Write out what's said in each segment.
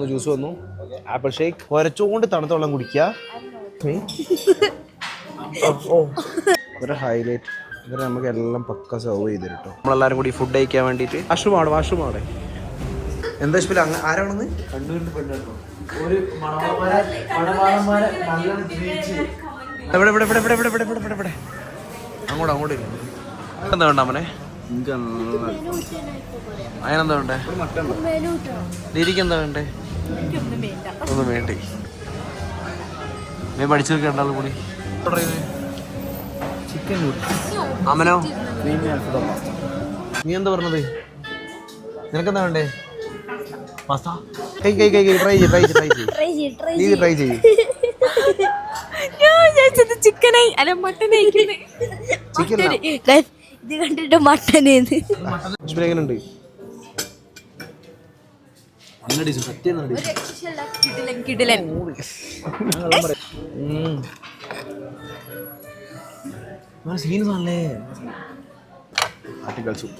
Juice വന്നു apple shake ഒരച്ചുകൊണ്ട് തണുത്ത വെള്ളം കുടിക്കുക. ഒരു ഹൈലൈറ്റ് ഇവരെ നമുക്ക് എല്ലാം പക്ക സെർവ് ചെയ്ത് കേട്ടോ. നമ്മളെല്ലാവരും കൂടി ഫുഡ് കഴിക്കാൻ വേണ്ടിയിട്ട് വാഷ്റൂമാണ്. എന്താ ഇഷ്ടം ആരാണെന്ന് ഇവിടെ അങ്ങോട്ട് എന്താ വേണ്ട അമ്മനെ അതിനെന്താ വേണ്ടേ ദീദിക്ക് എന്താ വേണ്ടേ ഒന്നും വേണ്ടേ മേ പഠിച്ചു നോക്കിയാലും കൂടി ചിക്കൻ അമ്മനോ നീ എന്താ പറഞ്ഞത് നിനക്കെന്താ വേണ്ടേ പാസ്ത ട്രൈ ചെയ്യ് ചിക്കനായി അല്ല മട്ടനായി ഇത് കണ്ടിട്ട് മട്ടനെന്ന് എങ്ങനെയുണ്ട് സീനല്ലേ ആർട്ടിക്കൽസും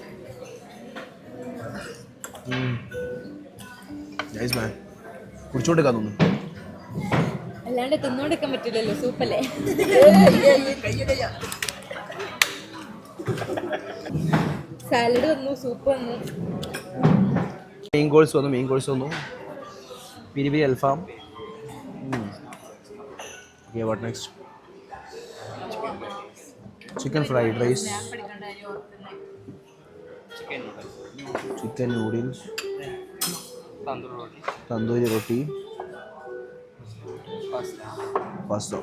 കുടിച്ചോണ്ടിരിക്കാൻ തോന്നുന്നു. അല്ലാണ്ട് തിന്നോണ്ടിരിക്കാൻ പറ്റില്ലല്ലോ സൂപ്പല്ലേ. സാലഡ് വന്നു സൂപ്പ് വന്നു മെയിൻ കോഴ്സ് വന്നു പിരി പിരി അൽഫാം. What next chicken fried rice chicken noodles tandoori roti pasta.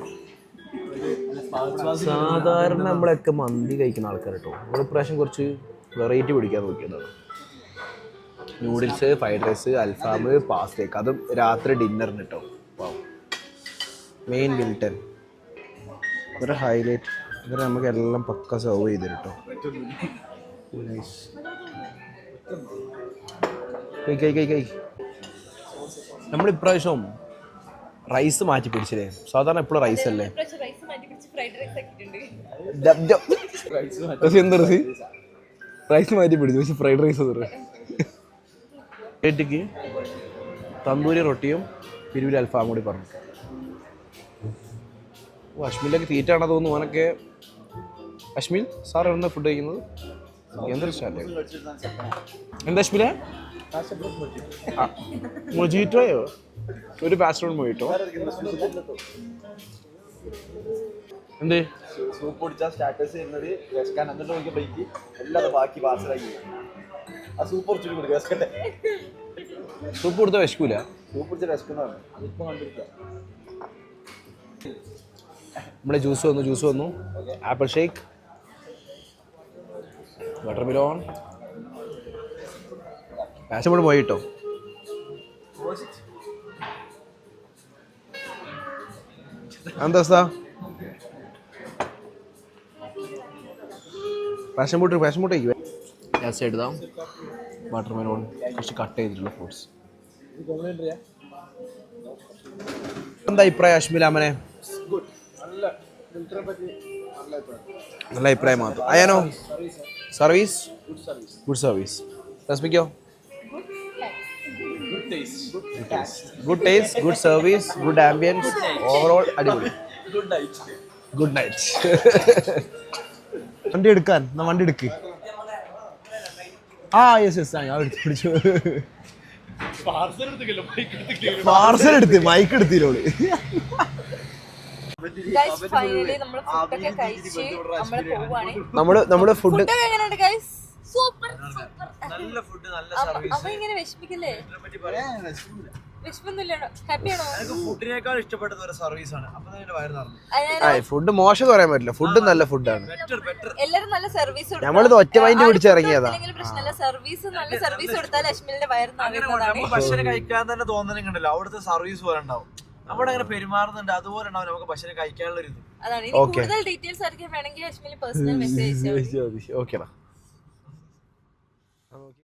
സാധാരണ നമ്മളൊക്കെ മന്തി കഴിക്കുന്ന ആൾക്കാർ കേട്ടോ. ഒരു പ്രാവശ്യം കുറച്ച് വെറൈറ്റി പിടിക്കാൻ നോക്കിയതാണ്. നൂഡിൽസ് ഫ്രൈഡ് റൈസ് അൽഫാം പാസ്തയൊക്കെ അതും രാത്രി ഡിന്നറിന് കേട്ടോ. മെയിൻ വിൽട്ടൺ ഒരു ഹൈലൈറ്റ് ഇവരെ നമുക്ക് എല്ലാം പക്ക സെർവ് ചെയ്ത് കേട്ടോ. നമ്മൾ ഇപ്രാവശ്യം റൈസ് മാറ്റി പിടിച്ചില്ലേ. സാധാരണ എപ്പോഴും റൈസ് അല്ലേ എന്താ റൈസ് മാറ്റി പിടിച്ചു പക്ഷെ ഫ്രൈഡ് റൈസ് റേറ്റിക്ക് തന്തൂരി റൊട്ടിയും പിരിവിരി അൽഫാം കൂടി പറഞ്ഞു. അശ്മിലൊക്കെ തീറ്റാണോ തോന്നുന്നു. ഓനൊക്കെ അശ്മിൽ സാർ എവിടെ ഫുഡ് കഴിക്കുന്നത് എന്തൊരു സ്റ്റാൻഡ് എന്താ അശ്മില മൊജീറ്റോയോ ഒരു പാസ്റ്റോൺ മൊജിറ്റോ എന്ത് സൂപ്പ് കുടിച്ചാൽ സ്റ്റാറ്റസ് ചെയ്യുന്നത് വിശക്കാൻ എന്നിട്ട് നോക്കിയ ബ്രേക്ക് എല്ലാം ബാക്കി പാർസലാക്കി ആ സൂപ്പ് കുറച്ചുകൂടി കൊടുക്കുക വിശക്കട്ടെ. സൂപ്പ് കൊടുത്താൽ വിശക്കൂല. സൂപ്പ് കുടിച്ചാൽ വിശക്കുന്നതാണ് അതിപ്പോൾ കണ്ടിരിക്കുക. നമ്മുടെ ജ്യൂസ് വന്നു apple shake butter melon passion കൂടെ പോയി കേട്ടോ. എന്താ അവസ്ഥ പാഷൻ ബൂട്ട് എഴുതാം. വാട്ടർ മെലോൺ കുറച്ച് കട്ട് ചെയ്തിട്ടുള്ള ഫ്രൂട്ട്സ്. എന്താ അഭിപ്രായം അശ്മിലാമനെ? നല്ല അഭിപ്രായം മാത്രം. അയാനോ സർവീസ് ഗുഡ് സർവീസ്. രശ്മിക്കോ good taste good service good ambience overall അടിപൊളി. Good night. വണ്ടി എടുക്കാൻ വണ്ടി എടുക്ക്. യെസ് ഞാൻ എടുത്ത് പിടിച്ചു. പാർസൽ എടുത്ത് മൈക്ക് എടുത്തില്ലോള്. നമ്മുടെ ഫുഡ് നല്ല ഫുഡ് നല്ല ഫുഡിനേക്കാൾ ഇഷ്ടപ്പെട്ടത് ഒരു സർവീസാണ്. ഫുഡ് മോശം പറയാൻ പറ്റില്ല. ഫുഡ് നല്ല ഫുഡാണ്. എല്ലാരും നല്ല സർവീസ് നമ്മളിത് ഒറ്റ മൈൻഡ് പിടിച്ചിറങ്ങിയതാ. ഭക്ഷണം കഴിക്കാൻ തന്നെ തോന്നലുണ്ടല്ലോ. അവിടുത്തെ സർവീസ് പോലെ ഉണ്ടാവും. നമ്മുടെ അങ്ങനെ പെരുമാറുന്നുണ്ട് അതുപോലെ ഉണ്ടാവും നമുക്ക് ഭക്ഷണം കഴിക്കാനുള്ള ഒരു ഇത്. കൂടുതൽ ഡീറ്റെയിൽസ് ആയിരിക്കും വേണമെങ്കിൽ അശ്മിന് പേഴ്സണൽ മെസ്സേജ് ഓക്കേടാ.